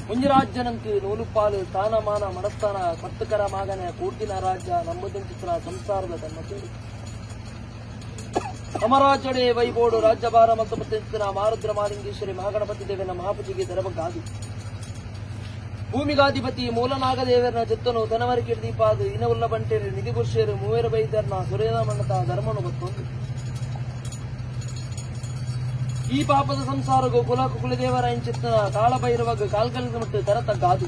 ಮುಂಜಿರಾಜ್ಯನಂಕು ನೂಲುಪಾಲು ಸ್ಥಾನಮಾನ ಮನಸ್ಥಾನ ಪತ್ತಕರ ಮಾಗನ ಕೂರ್ತಿನ ರಾಜ್ಯ ನಂಬುದಂಚಿತ್ರ ಸಂಸಾರದ ತನ್ನ ಕೇಳಿ ಸಮರಾಜ್ಯಡೆ ವೈಬೋಡು ರಾಜ್ಯಭಾರ ಮತ್ತು ಮುತ್ತಿನ ಮಾರುದ್ರ ಮಾಲಿಂಗೇಶ್ವರಿ ಮಹಾಗಣಪತಿ ದೇವನ ಮಹಾಪೂಜೆಗೆ ದರಬಗಾದಿ ಭೂಮಿಗಾಧಿಪತಿ ಮೂಲನಾಗದೇವರನ ಚಿತ್ತನು ತನವರಿಕೆ ದೀಪಾದು ಇನವುಲ್ಲ ಬಂಟೇರು ನಿಧಿ ಪುರುಷರು ಮೂವೇರ ಬೈದರ್ನ ಸುರೇನ ಮಣ್ಣತ ಧರ್ಮನು ಗೊತ್ತೊಂದು ಈ ಪಾಪದ ಸಂಸಾರಗೂ ಕುಲದೇವರ ಎಂಚಿತ್ತನ ಕಾಳಭೈರವಾಗ ಕಾಲ್ಕಲಿದ ಮತ್ತು ತರತಗ್ಗಾದು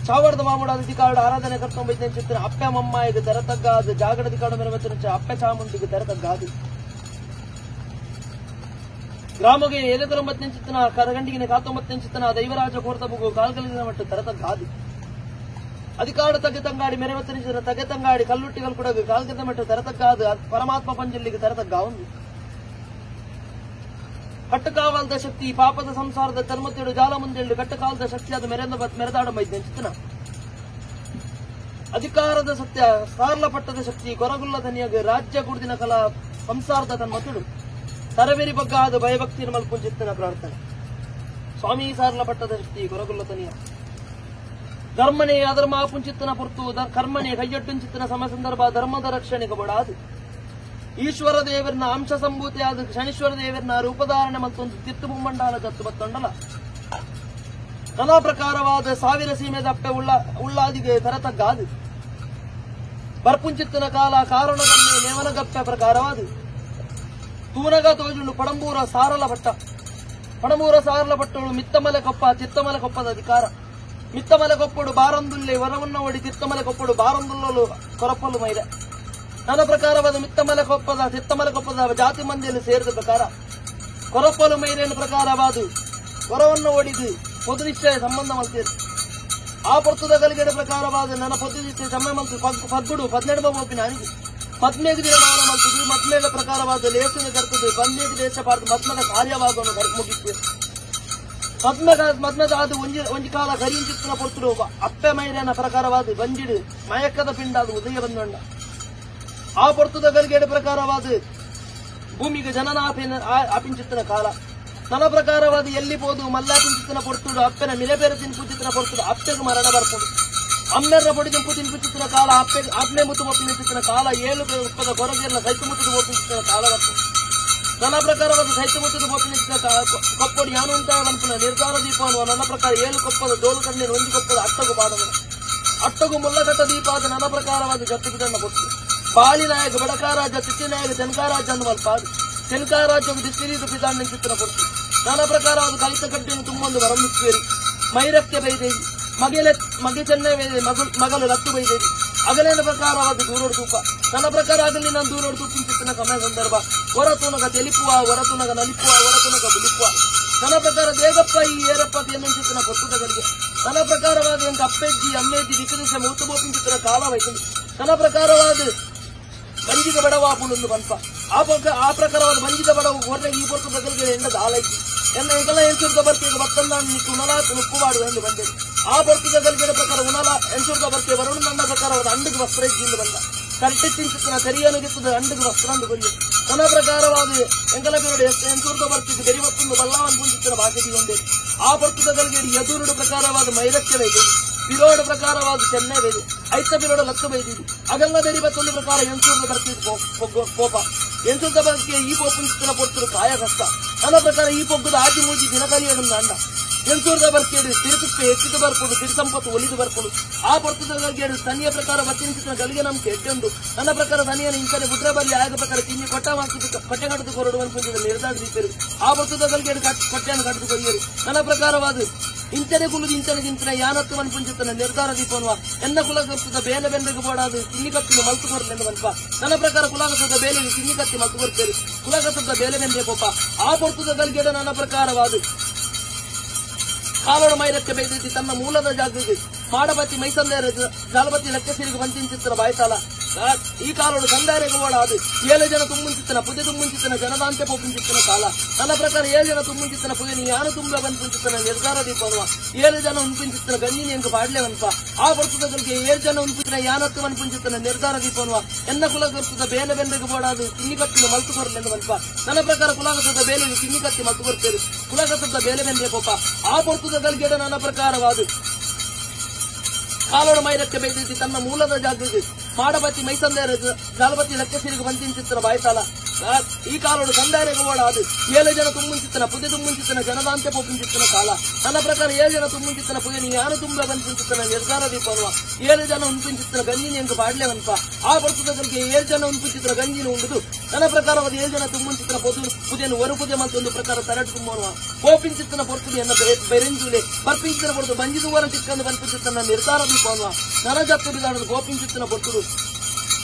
ಚಾವಡದ ಮಾಮೂಡ ಅಧಿಕಾರಡ ಆರಾಧನೆ ಕರ್ತೊಂಬೈದ ಚಿತ್ರ ಅಪ್ಪೆ ಮಮ್ಮಾಯಿಗೆ ತರತಗ್ಗಾದು ಜಾಗಡ ಅಧಿಕಾರ ಮೆರವತ್ತಿನ ಅಪ್ಪೆ ಚಾಮುಂಡಿಗೆ ತರತಗ್ಗಾದು ಗ್ರಾಮಗೆ 79 ಚಿತ್ತನ ಕರಗಂಡಿಗೆ 19 ಚಿತ್ತನ ದೈವರಾಜ ಕೋರ್ತಬುಗು ಕಾಲ್ಕಲಿದ ಮತ್ತು ತರತಗ್ಗಾದು ಅಧಿಕಾರ ತಗ್ಗೆತಂಗಾಡಿ ಮೆರವತ್ತಿನ ತಗ್ಗೆತಂಗಾಡಿ ಕಲ್ಲುಟ್ಟಿಗಳು ಕೊಡಗು ಕಾಲ್ಕದ ಮತ್ತು ತರತಗ್ಗಾದು ಪರಮಾತ್ಮ ಪಂಜಲ್ಲಿಗೆ ತರತಗ್ಗ ಒಂದು ಕಟ್ಟಕಾವಲದ ಶಕ್ತಿ ಪಾಪದ ಸಂಸಾರದ ಚರ್ಮತ್ತೇಡು ಜಾಲ ಮುಂದೆಳ್ಳು ಕಟ್ಟಕಾಲದ ಶಕ್ತಿ ಅದು ಮೆರೆದಾಡ ಮೈದ್ಯ ಚಿತ್ತನ ಅಧಿಕಾರದ ಸತ್ಯ ಸಾರ್ಲ ಪಟ್ಟದ ಶಕ್ತಿ ಕೊರಗುಲ್ಲ ತನಿಯಾಗ ರಾಜ್ಯ ಗುಡ್ದಿನ ಕಲಾ ಸಂಸಾರದ ತನ್ಮತ್ತುಡು ತರಬೇರಿ ಬಗ್ಗ ಆದ ಭಯಭಕ್ತಿಯ ಮಲ್ಪುಂಚಿತ್ತನ ಪ್ರಾರ್ಥನೆ ಸ್ವಾಮಿ ಸಾರ್ಲ ಪಟ್ಟದ ಶಕ್ತಿ ಕೊರಗುಲ್ಲ ತನಿಯ ಧರ್ಮನೇ ಅಧರ್ಮ ಪುಂಚಿತ್ತನ ಪುರ್ತು ಕರ್ಮನೆ ಕೈಯಟ್ಟುಂಚಿತ್ತನ ಸಮ ಸಂದರ್ಭ ಧರ್ಮದ ರಕ್ಷಣೆಗೆ ಬಡಾದು ಈಶ್ವರ ದೇವರನ ಅಂಶ ಸಂಭೂತಿಯಾದ ಶನೀಶ್ವರ ದೇವರನ ರೂಪಧಾರಣೆ ಮತ್ತೊಂದು ತಿತ್ತುಮಂಡಲ ಜತ್ತು ಬತ್ತೊಂಡಲ ನಾನಾ ಪ್ರಕಾರವಾದ 1000 ಸೀಮೆ ದಪ್ಪೆ ಉಳ್ಳಾದಿಗೆ ತರತಗ್ಗಾದು ಬರ್ಪುಂಚಿತ್ತನ ಕಾಲ ಕಾರಣದನ್ನೇ ನೇವನಗಪ್ಪೆ ಪ್ರಕಾರವಾದು ತೂನಗ ತೋಜುಂಡು ಪಡಂಬೂರ ಸಾರಲ ಪಟ್ಟಳು ಮಿತ್ತಮಲೆ ಕೊಪ್ಪ ಚಿತ್ತಮಲೆ ಕೊಪ್ಪದ ಅಧಿಕಾರ ಮಿತ್ತಮಲೆ ಕೊಪ್ಪಡು ಬಾರಂದುಲ್ಲೆ ವರವನ್ನ ಒಡಿ ಚಿತ್ತಮಲೆ ಕೊಪ್ಪಡು ಬಾರಂದುಲ್ಲಲು ಕೊರಪ್ಪಲು ಮೈದೆ ನನ್ನ ಪ್ರಕಾರವಾದ ಮಿತ್ತಮಲೆ ಕೊಪ್ಪದ ಚಿತ್ತಮಲೆ ಕೊಪ್ಪದ ಜಾತಿ ಮಂದಿಯಲ್ಲಿ ಸೇರಿದ ಪ್ರಕಾರ ಕೊರಪ್ಪಲು ಮೈರೇನ ಪ್ರಕಾರವಾದು ವರವನ್ನು ಒಡಿದು ಪೊದು ನಿಶ್ಚಯ ಸಂಬಂಧ ಮಲ್ತೀರು ಆ ಪೊರ್ತದ ಗಲಿಗೆಡ ಪ್ರಕಾರವಾದ ನನ್ನ ಪೊದು ನಿಶ್ಚಯ ಸಮಯ ಮಲ್ತು ಪಗ್ಗುಡು 12 ಮೋಪಿನ ಅನಿಗೆ ಮದ್ಮೇಗ ದಿನಮಾನ ಮಲ್ತದು ಮದ್ಮೇಗ ಪ್ರಕಾರವಾದ ಲೇಸನ ಕರ್ತದೆ ಬಂದೇಗ ದೇಶ ಪಾರ್ದು ಮದ್ಮದ ಕಾರ್ಯವಾದವನ್ನು ಮುಗಿತ್ತು ಮದ್ಮದಾದ ಒಂಜಿ ಕಾಲ ಕರಿಯಿಂಚಿತ್ತಿನ ಪೊರ್ತರು ಅಪ್ಪೆ ಮೈರೇನ ಪ್ರಕಾರವಾದ ಬಂಜಿಡು ಮಯಕ್ಕದ ಪಿಂಡಾದ ಉದಯ ಬಂದೊಂಡ ಆ ಪೊರ್ತದ ಗಲಿಗೆಡ ಪ್ರಕಾರವಾದ ಭೂಮಿಗೆ ಜನನ ಆಪಿಂಚಿತ್ತಿನ ಕಾಲ ನನ್ನ ಪ್ರಕಾರವಾದ ಎಲ್ಲಿ ಹೋದು ಮಲ್ಲಾಪಿಂಚಿತ್ತಿನ ಪೊರ್ತುಡು ಅಪ್ಪೆನ ಮಿಲೆಬೇರೆ ತಿನ್ಪುಚಿತ್ತಿನ ಪೊರ್ತುಡು ಅಪ್ಪೆಗೆ ಮರಣ ಬರ್ತದೆ ಅಮ್ಮೆರ ಪೊಡಿ ತಿಂಪು ತಿನ್ಪುಚಿತ್ತಿನ ಕಾಲ ಅಪ್ಪೆ ಮುತ್ತು ಒಪ್ಪಿನ ಕಾಲ 7 ಉಪ್ಪದ ಕೊರಗೆಲ್ಲ ಸೈತು ಮುತ್ತದ ಒಪ್ಪಿನ ಕಾಲ ಬರ್ತದೆ ನನ್ನ ಪ್ರಕಾರವಾದ ಸೈತು ಮುತ್ತದ ಒಪ್ಪಿನ ಕೊಪ್ಪಡು ಯಾನು ಅಂತ ಅನ್ಪುನ ನಿರ್ಧಾರ ದೀಪವನ್ನು ನನ್ನ ಪ್ರಕಾರ 7 ಕೊಪ್ಪದ ಡೋಲು ಕಣ್ಣೀರು 1 ಕೊಪ್ಪದ ಅಟ್ಟಗು ಬಾಡದ ಅಟ್ಟಗು ಮುಲ್ಲಘಟ್ಟ ದೀಪ ಆದ ನನ್ನ ಪ್ರಕಾರವಾದ ಜತ್ತಿಗಿದನ್ನ ಕೊಟ್ಟು ಬಾಳಿ ನಾಯಕ ಬಡಕಾರಾಜ ತಿಚ್ಚಿನಾಯಕ ಜನಕಾರಾಜ ಅನ್ನುವಲ್ಪಾದು ಜನಕಾರಾಜ್ಯವು ದಿಷ್ಟಿರೀದು ಪಿತಾಂಡ ಚಿತ್ರ ಕೊಟ್ಟು ನನ್ನ ಪ್ರಕಾರವಾದ ಕಲಿತ ಕಡ್ಡಿಯನ್ನು ತುಂಬೊಂದು ವರಂಬಿಸುವೇರಿ ಮೈರಕ್ಕೆ ಬೈದೇವಿ ಮಗೆ ಚೆನ್ನೈ ಮಗಳು ಲತ್ತು ಬೈದೇವಿ ಅಗಲೇನ ಪ್ರಕಾರವಾದ ದೂರೋಡು ತೂಪ ನನ್ನ ಪ್ರಕಾರ ಆಗಲಿ ನಾನು ದೂರೋಡು ತೂಪಿನ ಸಮಯ ಸಂದರ್ಭ ಹೊರತುನಗ ತೆಲಿಪುವ ಹೊರತುನಗ ನಲಿಪುವ ಹೊರತುನಗ ಬಿಲಿಪುವ ನನ್ನ ಪ್ರಕಾರ ದೇಗಪ್ಪ ಈ ಏರಪ್ಪ ಎನ್ನಿಂಚಿತ್ತಿನ ಪುಸ್ತಕಗಳಿಗೆ ನನ್ನ ಪ್ರಕಾರವಾದ ಎಂತ ಅಪ್ಪೆಜ್ಜಿ ಅಮ್ಮೆಜ್ಜಿ ವಿಕೃತ ಮೂತು ಬೋಪಿಂಚಿತ್ತಿನ ಕಾಲ ವೈದ್ಯಲಿ ನನ್ನ ಪ್ರಕಾರವಾದ ಬಂಜಿಗ ಬಡವಾಪುಣೊಂದು ಬಂಪ ಆ ಪ್ರಕಾರವಾದ ಬಂಜಿಗ ಬಡವು ಹೊರಗೆ ಈ ಪೊರ್ತು ಬದಲಿಗೆ ಎಂಡದ ಆಲೈತಿ ಎಲ್ಲ ಎಂಟೂರ್ದ ಬರ್ತಿಗೆ ಮತ್ತೊಂದು ಉಣಲಾತ ಉಪ್ಪುವಾಡು ಎಂದು ಬಂದಿದೆ ಆ ಪೊರ್ತದ ಗಲ್ಗೆಡ ಪ್ರಕಾರ ಉಣಲ ಎಂಟೂರ್ದ ಬರ್ತೆ ವರುಣ ನನ್ನ ಪ್ರಕಾರವಾದ ಅಂಡಿಗೆ ವಸ್ತ್ರಜ್ಜಿಯಿಂದ ಬಂದ ಕಟ್ಟಿಂಚಿತ್ತಿನ ಸರಿಯನ್ನು ಗಿತ್ತದ ಅಂಡಿಗೆ ವಸ್ತ್ರಂದು ಕೊರಿಯದು ನನ್ನ ಪ್ರಕಾರವಾದ ಎಂಗಲ ಬೇರೆ ಎಂಟೂರ್ದ ಬರ್ತಿಗೆ ಬೆರಿವತ್ತೊಂದು ಬಲ್ಲಾವನ್ನು ಪುಂಚಿತ್ತಿನ ಭಾಗ್ಯದಿ ಒಂದೇ ಆ ಪೊರ್ತದ ಗಲ್ಗೆಡಿ ಎದುರುಡು ಪ್ರಕಾರವಾದ ಮೈರಕ್ಕೆ ವೈದ್ಯರು ಬಿರೋಡ ಪ್ರಕಾರವಾದ ಚೆನ್ನೈ ವೈದ್ಯ ಐತ ಬಿರೋಡ ಲಕ್ಕ ವೈದ್ಯರು ಅಗಲ್ಲ ಬೆರಿವತ್ತೊಂದು ಪ್ರಕಾರ ಎಂಟೂರ್ದ ಬರ್ತಿದ್ದು ಕೋಪ ಎಂಟೂರ್ದ ಬಗ್ಗೆ ಈ ಪೋಪುಂಚಿತ್ತಿನ ಪೊರ್ತರು ಕಾಯ ಕಷ್ಟ ನನ್ನ ಪ್ರಕಾರ ಈ ಪೊಗ್ಗದ ಆಜಿ ಮೂಜಿ ದಿನಕಲಿಯಡನ್ನು ಅಂಡ ಎಂಟೂರ್ದ ಬರ್ಕೇಡು ತಿರುಕುಪ್ಪೆ ಹೆಚ್ಚಿದು ಬರ್ಕೊಡು ಸಿರಿ ಸಂಪತ್ತು ಒಲಿದು ಬರ್ಕೊಡು ಆ ಪೊರ್ತದ ಗಲ್ಗೆಡು ತನಿಯ ಪ್ರಕಾರ ಬಚ್ಚಿನ ಗಲಿಗೆ ನಮ್ಗೆ ಎಟ್ಟೆಂದು ನನ್ನ ಪ್ರಕಾರ ತನಿಯನ್ನು ಇಂಚನೆ ಬುಡ್ರೆ ಬಲ್ಲಿ ಆಗ ಪ್ರಕಾರ ತಿನ್ನಿ ಕೊಟ್ಟ ಹಾಕಿದ್ದು ಕೊಟ್ಟೆ ಕಟ್ಟದು ಕೊರಡು ಅನ್ಕೊಂಡು ನಿರ್ಧಾರ ದೀಪರು ಆ ಪೊರ್ತದ ಗಲ್ಗೆಡು ಕೊಟ್ಟೆಯನ್ನು ಕಟ್ಟದು ಕೊರಿಯರು ನನ್ನ ಪ್ರಕಾರವಾದ ಇಂಚನೆ ಕುಲುದು ಇಂಚನೆ ಯಾನತ್ತು ಅನ್ಪುಂಚಿತ್ತನ ನಿರ್ಧಾರ ದೀಪನ್ವ ಎನ್ನ ಕುಲಗತ್ತದ ಬೇಲೆ ಬೆಂಡೆಗೆ ಬೋಡಾದು ತಿನ್ನಿ ಕತ್ತಿನ ಮಲ್ತು ಕೊರಲೆಂದು ಬನ್ಪ ನನ್ನ ಪ್ರಕಾರ ಕುಲಗತ್ತದ ಬೇಲೆಗೆ ತಿನ್ನಿ ಕತ್ತಿ ಮಲ್ತು ಕೊಡ್ತೇವೆ ಕುಲಗತ್ತದ ಬೇಲೆ ಬೆಂಡೆ ಕೋಪ ಆ ಪೊರ್ತದ ಗಲ್ಗೆಡ ನನ್ನ ಪ್ರಕಾರವಾದ ಕಾಲೋಡ ಮೈರಕ್ಕೆ ಬೈದೈತಿ ತನ್ನ ಮೂಲದ ಜಾಗಕ್ಕೆ ಮಾಡಬತ್ತಿ ಮೈಸಂದೇರ ಜಾಲಬತ್ತಿ ಲೆಕ್ಕ ಸಿರಿಗೆ ಬಂಚಿಂಚಿತ್ತರ ಬಾಯ್ತಾಲ ಈ ಕಾಲೋಡು ಸಂದಾರೆಗೆ ಓಡಾದು 7 ಜನ ತುಂಬುಂಚಿತ್ತನ ಪುದೆ ತುಂಬುಂಚಿತ್ತನ ಜನದಾಂತೆ ಪೋಪಿಂಚಿತ್ತನ ಕಾಲ ನನ್ನ ಪ್ರಕಾರ 7 ಜನ ತುಂಬುಂಚಿತ್ತನ ಪುದೆ ನೀ ಯಾನು ತುಂಬ ಬಂದ್ಪುಂಚಿತ್ತನ ನಿರ್ಧಾರ ದೀಪನ್ವ 7 ಜನ ಉನ್ಪುಂಚಿತ್ತನ ಗಂಜಿನಿ ಎಂಕ ಪಾಡ್ಲೇವನ್ಪ ಆ ಬರ್ತದಗಳಿಗೆ 7 ಜನ ಉನ್ಪುಂಚಿನ ಯಾನತ್ತು ಅನ್ಪುಂಚಿತ್ತನ ನಿರ್ಧಾರ ದೀಪನ್ವ ಎನ್ನ ಕುಲಗರ್ತದ ಬೇಲೆ ಬೆಂದೆಗೆ ಓಡಾದು ಕಿನ್ನಿ ಕತ್ತಿನ ಮಲ್ತು ಕೊರಲೆಂದವನ್ಪ ನನ್ನ ಪ್ರಕಾರ ಕುಲಗತದ ಬೇಲೆಗೆ ಕಿನ್ನಿ ಕತ್ತಿ ಮಲ್ತು ಕೊರ್ತೇವೆ ಕುಲಗತದ ಬೇಲೆ ಬೆಂದೆ ಪೋಪ ಆ ಬರ್ತದಗಳಿಗೆ ನನ್ನ ಪ್ರಕಾರವಾದ ಕಾಲೋಡ ಮೈರಕ್ಕೆ ಬೆಳೆದಿದ್ದು ತನ್ನ ಮೂಲದ ಜಾಗೃತಿ ಮಾಡಬತ್ತಿ ಮೈಸಂದೇರ ಜಾಲಬತ್ತಿ ಲೆಕ್ಕಸಿರಿಗೆ ಬಂತಿಂಚಿತ್ತನ ಬಾಯ್ತಾಲ ಈ ಕಾಲೋಡು ಸಂದಾರೆಗೆ ಓಡಾದು 7 ಜನ ತುಂಬುಂಚಿತ್ತನ ಪುದೆ ತುಂಬುಂಚಿತ್ತನ ಜನದಾಂತೆ ಪೋಪಿಂಚಿತ್ತನ ಕಾಲ ನನ್ನ ಪ್ರಕಾರ 7 ಜನ ತುಂಬುಂಚಿತ್ತನ ಪುದೆ ನೀ ಯಾನು ತುಂಬ ಬಂದ್ಪುಂಚಿತ್ತನ ನಿರ್ಧಾರ ದೀಪನ್ವ 7 ಜನ ಉನ್ಪುಂಚಿತ್ತನ ಗಂಜಿನಿ ಎಂಕ ಪಾಡ್ಲೇವನ್ಪ ಆ ಬರ್ತದಗಳಿಗೆ 7 ಜನ ಉನ್ಪುಂಚಿತ್ತನ ಗಂಜಿನ ಉಂಡುದು ನನ್ನ ಪ್ರಕಾರವಾದ 7 ಜನ ತುಂಬುಂಚಿತ್ತನ ಪುದೆಯನ್ನು ಹೊರ ಪುದೆ ಮತ್ತೊಂದು ಪ್ರಕಾರ ತರಟು ತುಂಬುವ ಪೋಪಿಂಚಿತ್ತನ ಪೊರ್ತುದಿಯನ್ನ ಬೆರೆಂಜುಲೆ ಬರ್ಪಿಂಚಿನ ಪೊರ್ತು ಬಂಜಿದುವರ ಚಿಕ್ಕಂದು ಬಂದ್ಪುಂಚಿತ್ತನ ನಿರ್ಧಾರ ದೀಪನ್ವ ನನ್ನ ಜತ್ತು ಬಿದಾಡದು ಪೋಪಿಂಚಿತ್ತನ ಪೊರ್ತುದು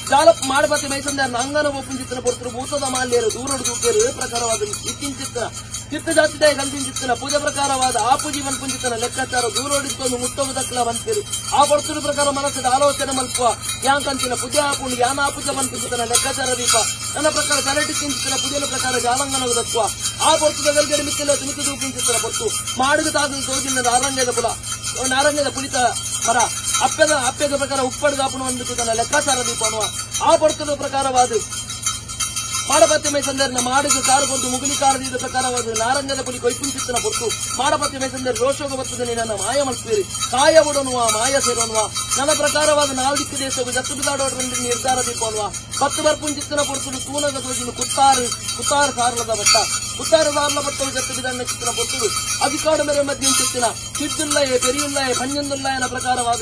ಜಾಲ ಮಾಡಬತ್ತಿ ಮೈಸಂದಾರ ಅಂಗನ ಒಪ್ಪಿಂಚಿತ್ತನ ಪೊರ್ತರು ಭೂತದ ಮಾಲ್ಯರು ದೂರಡು ದೂಕೇರು ಪ್ರಕಾರವಾದ ಇತ್ತಿಂಚಿತ್ತನ ಚಿತ್ತ ಜಾತಿದಾಯ ಗಂಜಿಂಚಿತ್ತನ ಪೂಜೆ ಪ್ರಕಾರವಾದ ಆ ಪೂಜಿ ಮನ್ಪುಂಚಿತ್ತನ ಲೆಕ್ಕಾಚಾರ ದೂರೋಡಿಸ್ಕೊಂಡು ಮುಟ್ಟೋದಕ್ಕಲ ಬಂತೇರು ಆ ಪೊರ್ತರು ಪ್ರಕಾರ ಮನಸ್ಸದ ಆಲೋಚನೆ ಮಲ್ಪುವ ಯಾಂಕಂಚಿನ ಪೂಜೆ ಹಾಕೊಂಡು ಯಾನ ಆ ಪೂಜೆ ಮನ್ಪುಂಚಿತ್ತನ ಲೆಕ್ಕಾಚಾರ ದೀಪ ನನ್ನ ಪ್ರಕಾರ ತಲೆಟಿ ಚಿಂಚಿತ್ತನ ಪೂಜೆನ ಪ್ರಕಾರ ಜಾಲಂಗನ ದಕ್ಕುವ ಆ ಪೊರ್ತದ ಗಲ್ಗಡೆ ಮಿಕ್ಕೆಲ್ಲ ತುಮಿತು ದೂಪಿಂಚಿತ್ತನ ಪೊರ್ತು ಮಾಡುಗ ತಾಗಲು ತೋಜಿಲ್ಲದ ನಾರಂಗದ ಪುಲಿತ ಮರ ಅಪ್ಪೆದ ಪ್ರಕಾರ ಉಪ್ಪಡ್ಗಾಪನು ಅಂದುತನ ಲೆಕ್ಕಾಚಾರ ದೀಪನುವ ಆ ಪೊರ್ತದ ಪ್ರಕಾರವಾದ ಮಾಡಪತ್ತಿ ಮೈಸಂದರಿನ ಮಾಡಿದ ಕಾರು ಬಂದು ಮುಗಿಲಿ ಕಾರದಿದ್ದ ಪ್ರಕಾರವಾದ ನಾರಂಗದ ಪುಲಿ ಕೊಯ್ಪುಂಚಿತ್ತನ ಪೊರ್ತು ಮಾಡಪತ್ತಿ ಮೈಸಂದರಿ ರೋಷೋಗ ಬರ್ತದೆ ನನ್ನ ಮಾಯ ಮಲ್ಪೇರಿ ಕಾಯ ಉಡನುವ ಮಾಯ ಸೇರೋನುವ ನನ್ನ ಪ್ರಕಾರವಾದ ನಾಲ್ಕು ದೇಶವು ಜತ್ತು ಬಿದಾಡೋದ್ರಿಂದ ನಿರ್ಧಾರ ದೀಪನುವ 10 ಬರ್ಪುಂಚಿತ್ತನ ಪೊರ್ತುಡು ತೂನಗ ತೋಜಿನ ಕುತ್ತಾರ ಸಾರ್ಲದ ಬಟ್ಟ ಕುತ್ತಾರ ಸಾರ್ಲ ಬಟ್ಟವು ಜತ್ತು ಬಿದಾಡ ಚಿತ್ತನ ಪೊರ್ತುಡು ಅಧಿಕಾಡ ಮೇರೆ ಮಧ್ಯೆ ಚಿತ್ತಿನ ಸಿದ್ದುಲ್ಲಯೇ ಪೆರಿಯುಲ್ಲಯೇ ಪಂಜಂದುಲ್ಲಯನ ಪ್ರಕಾರವಾದ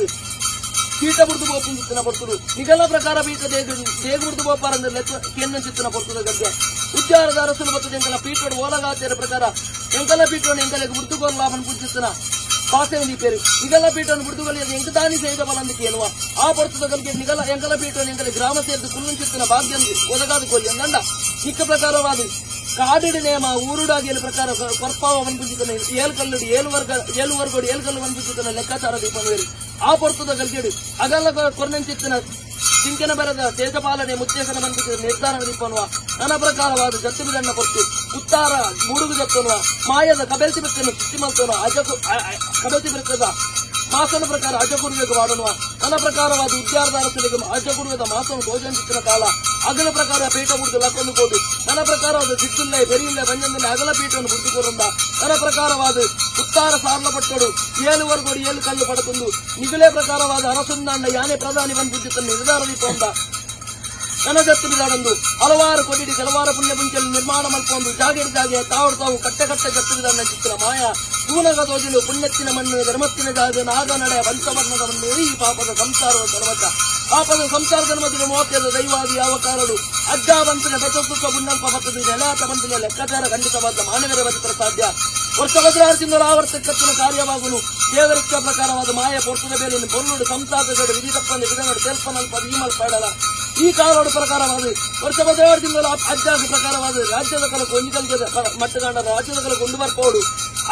ಪೀಠ ಬುಡ್ದು ಬೋಪಿಂಚಿತ್ತನ ಪೊರ್ತುಡು ನಿಗಲ ಪ್ರಕಾರ ಪೀಠ ದೇಗ ಬುಡ್ದು ಬೋಪಾರಂದ್ರೆ ಕೆನ್ನ ಚಿತ್ತನ ಪೊರ್ತುದ ಗದ್ದೆ ಉಚ್ಚಾರದ ಅರಸಲು ಬರ್ತದೆ ಎಂಕಲ ಪೀಠೋಡು ಓಲಗಾತಿಯರ ಪ್ರಕಾರ ಎಂಕಲ ಪೀಠವನ್ನು ಎಂಕಲೆಗೆ ಬುಡ್ದುಗೋರ್ ಲಾಭನ್ ಪುಂಚಿತ್ತನ ಪಾಸೆ ನೀಪೇರು ನಿಗಲ ಪೀಠವನ್ನು ಬುಡ್ದುಗಲಿ ಎಂಕ ದಾನಿ ಸೇದ ಬಲಂದಿಕೆ ಎನ್ನುವ ಆ ಪೊರ್ತದಗಳಿಗೆ ನಿಗಲ ಎಂಕಲ ಪೀಠವನ್ನು ಎಂಕಲೆ ಗ್ರಾಮ ಸೇರಿದು ಕುಲ್ಲುಂಚಿತ್ತನ ಭಾಗ್ಯಂದು ಒದಗಾದ ಕೋರಿ ಎಂದಂಡ ನಿಕ್ಕ ಪ್ರಕಾರವಾದ ಕಾಡಿಡ ನೇಮ ಊರುಡಾಗಿಯಲು ಪ್ರಕಾರ ಕೊರ್ಪಾವ ಬಂದ್ಪುಂಚಿತನ ಏಳು ವರ್ಗೋಡು 7 ಕಲ್ಲು ಬಂದ್ಪುಂಚಿತನ ಲೆಕ್ಕಾಚಾರ ದೀಪವೇರಿ ಆ ಪೊರ್ತದ ಗಲ್ಗೆಡು ಅಗಲ ಕೊರ್ನೆಂಚಿತ್ತಿನ ಚಿಂಕೆನ ಬರದ ತೇಜಪಾಲನೆ ಮುತ್ತೇಸನ ಬಂದ್ಬಿಟ್ಟಿದ ನಿರ್ಧಾರ ದೀಪನ್ನುವ ನನ್ನ ಪ್ರಕಾರವಾದ ಜತ್ತು ಬಿಡಣ್ಣ ಪೊರ್ತು ಉತ್ತಾರ ಮೂಡುಗು ಜತ್ತನ್ನುವ ಮಾಯದ ಕಬೆಲ್ತಿ ಬೆಕ್ಕನ್ನು ಸೃಷ್ಟಿ ಮಾಡ್ತೋನು ಕಬೆಲ್ತಿ ಬೆಕ್ಕದ ಮಾಸನ ಪ್ರಕಾರ ಅಜಗುರುವೆಗೆ ಮಾಡುವ ನನ್ನ ಪ್ರಕಾರವಾದ ಉದ್ಯಾರದ ಅರಸರಿಗೆ ಅಜಗುರುವೆದ ಮಾಸನ ಭೋಜನಿಸಿನ ಕಾಲ ಅಗಲ ಪ್ರಕಾರ ಪೀಠ ಬುಡ್ದು ಲಕ್ಕೊಂದು ಕೋಟು ನನ್ನ ಪ್ರಕಾರವಾದ ಸಿಟ್ಟುಲ್ಲ ಬೆರಿಯಿಲ್ಲ ಬಂಜಂದಲ್ಲಿ ಅಗಲ ಪೀಠವನ್ನು ಬುಡ್ದುಕೋರಂದ ನನ್ನ ಪ್ರಕಾರವಾದ ಉತ್ತಾರ ಸಾರ್ಲ ಪಟ್ಟೋಡು 7 ವರ್ಗೋಡು 7 ಕಲ್ಲು ಪಡಕೊಂಡು ನಿಗಲೇ ಪ್ರಕಾರವಾದ ಅರಸುಂದಾಂಡ ಯಾನೇ ಪ್ರಧಾನಿ ಬಂದ್ಬಿಟ್ಟಿತ್ತನ್ನು ನಿರ್ಧಾರ ದೀಪವಂತ ನನ್ನ ಜತ್ತು ಬಿದಾಡೊಂದು ಹಲವಾರು ಕೊಡಿಡಿ ಕೆಲವಾರು ಪುಣ್ಯ ಪುಂಚಲು ನಿರ್ಮಾಣ ಮಲ್ಪೊಂದು ಜಾಗೆ ತಾವು ಕಟ್ಟೆ ಜತ್ತು ಬಿದಾಡ ಚಿತ್ರ ಮಾಯ ತೂನಗ ತೋಜಿಲು ಪುಣ್ಯತ್ತಿನ ಮಣ್ಣು ಧರ್ಮತ್ತಿನ ಜಾಗ ನಾಗ ನಡೆ ಪಂಚವರ್ಣದ ಮಣ್ಣು ಈ ಪಾಪದ ಸಂಸಾರದ ಸರ್ವತ ಪಾಪದ ಸಂಸಾರದ ಮಧ್ಯೆ ಮೋತ್ಯದ ದೈವಾದಿ ಯಾವ ಕಾರಡು ಅಜ್ಜ ಬಂತಿನ ಬೆಸತ್ವ ಪುಣ್ಯಲ್ಪ ಬರ್ತದೆ ನೆಲಾತ ಬಂತಿನ ಲೆಕ್ಕಾಚಾರ ಖಂಡಿತವಾದ ಮಾನವರ ಬದುಕರ ಸಾಧ್ಯ ವರ್ಷ ಭದ್ರಾರ್ಜಿಂದ ಆವರ್ತ ಕತ್ತಿನ ಕಾರ್ಯವಾಗುನು ದೇವರಕ್ಷ ಪ್ರಕಾರವಾದ ಮಾಯ ಪೊರ್ತದ ಬೇಲಿನ ಪೊರ್ಲುಡು ಸಂಸಾರಗಳು ವಿಧಿ ತಪ್ಪಂದು ವಿಧನೋಡು ತೆಲ್ಪನಲ್ಪ ಈಮಲ್ ಪಡಲ ಈ ಕಾಲೋಡು ಪ್ರಕಾರವಾದ ವರ್ಷ ಭದ್ರಾರ್ಜಿಂದ ಅಜ್ಜಾಗ ಪ್ರಕಾರವಾದ ರಾಜ್ಯದ ಕಲಕು ಒಂಜಿಕಲ್ಗೆ ಮಟ್ಟಗಾಂಡ ರಾಜ್ಯದ ಕಲಕು ಕೊಂಡು ಬರ್ಪೋಡು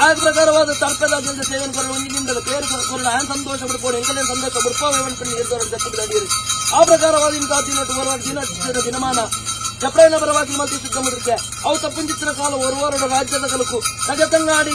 ಆ ಪ್ರಕಾರವಾದ ತರ್ಪದಾದ್ಯಂತ ಸೇವನೆ ಕೊರಡು ಒಂಜಿನಿಂದ ಪೇರು ಕೊರಡು ಆನ್ ಸಂತೋಷ ಬಿಡ್ಬೋದು ಎಂಕಲೇನು ಸಂತೋಷ ಬಿಡ್ಪೋವೇವಂತ ನಿರ್ಧಾರ ಜತ್ತು ಬಿಡಾಡಿರು ಆ ಪ್ರಕಾರವಾದ ಇಂಥ ದಿನಮಾನ ಎಪ್ರೈಲ್ ಪರವಾಗಿ ಮತ್ತು ಸುತ್ತಮುತ್ತಕ್ಕೆ ಅವು ತಪ್ಪುಂಚಿತ್ತಿನ ಕಾಲ ಒರುವರಡು ರಾಜ್ಯದ ಕಲಕು ನಗತಂಗಾಡಿ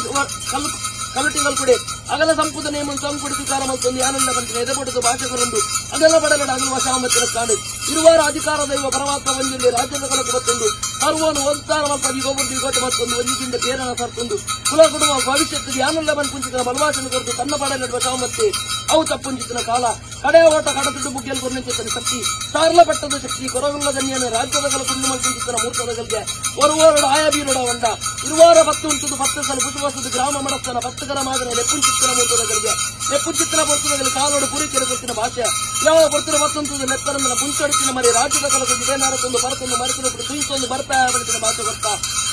ಕಲಟಿಗಳು ಕೂಡ ಅಗಲ ಸಂಪುಟ ನೇಮ ಸಂಪುಡಿಸಿ ಕಾರ ಮತ್ತೊಂದು ಯಾನೆಲ್ಲ ಬಂದಿದೆ ಎದೆಪಡಿದ ಭಾಷೆಗಳೊಂದು ಅದೆಲ್ಲ ಬಡಗಡ ಅಗಲ ವಶಾಮತ್ತಿನ ಕಾಡು ಇರುವಾರ ಅಧಿಕಾರ ದೈವ ಪರಮಾತ್ಮ ಒಂಜಿಲ್ಲಿ ರಾಜ್ಯದ ಕಲಕು ಮತ್ತೊಂದು ಸರ್ವನು ಒಂದಾರ ಮಲ್ಪದಿ ಗೋಬರ್ದಿ ಕೋಟೆ ಮತ್ತೊಂದು ಒಂಜಿಗಿಂದ ಕೇರಳ ಸರ್ಕೊಂದು ಕುಲ ಕುಟುಂಬ ಭವಿಷ್ಯತ್ತಿಗೆ ಯಾನೆಲ್ಲ ಬಂದ್ಪುಂಚಿನ ಬಲವಾಸನ ಕೊರತು ತನ್ನ ಪಡೆಯಲ್ಲ ವಶಾಮತ್ತೆ ಅವು ತಪ್ಪುಂಚಿತ್ತಿನ ಕಾಲ ಕಡೆ ಓಟ ಕಡತಿದ್ದು ಬುಗ್ಗೆಲ್ ಕೊರ್ನಿಂಚಿತ್ತನ ಶಕ್ತಿ ಸಾರ್ಲ ಪಟ್ಟದ ಶಕ್ತಿ ಕೊರಗುಲ್ಲ ಗಣ್ಯನ ರಾಜ್ಯದ ಕಲಕು ಮಲ್ಪುಂಚಿತ್ತನ ಮೂರ್ತದಗಳಿಗೆ ಒರುವರಡು ಆಯಾಬೀರುಡ ಒಂಡ ಇರುವಾರ 10 ಉಂಟುದು 10 ಸಲ ಪುಷ್ಪವಸದ ಗ್ರಾಮ ಮಡಸ್ತನ 10 ಕರ ಮಾದನ ಲೆಪ್ಪುಂಚಿತ್ತನ ಮೂರ್ತದಗಳಿಗೆ ಲೆಪ್ಪುಂಚಿತ್ತನ ಪೊರ್ತದಗಳಿಗೆ ಕಾಲೋಡು ಪುರಿಕೆರೆ ಗೊತ್ತಿನ ಭಾಷೆ ಯಾವ ಪೊರ್ತಿನ ಮತ್ತೊಂದು ಲೆತ್ತರಂದನ ಪುಂಚಡಿಸಿನ ಮರಿ ರಾಜ್ಯದ ಕಲಕು ಇದೇನಾರತ್ತೊಂದು ಬರತೊಂದು ಮರೆತೊಂದು ತುಯಿಸೊಂದು ಬರ್ಪಾಯ ಬಳಿಸಿನ ಭಾಷೆ ಗೊತ್ತಾ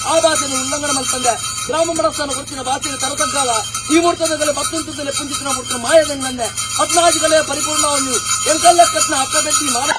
ಆ ಭಾಷೆಯನ್ನು ಉಲ್ಲಂಘನೆ ಮಲ್ಪಂದೆ ಗ್ರಾಮ ಮಡಸ್ಥಾನ ಗೊತ್ತಿನ ಭಾಷೆಗೆ ತರತಗ್ಗಾಲ ಈ ಮೂರ್ತದಗಳ 10 ಉಂಟುದು ಲೆಪ್ಪುಂಚಿತ್ತನ ಮೂರ್ತಿನ ಮಾಯದಂಗಂದೆ 14 ಪರಿಪೂರ್ಣವನ್ನು ಎಂಕಲ್ಲ ಕಟ್ನ ಅಕ್ಕ ಬೆಟ್ಟಿ ಮಾಡ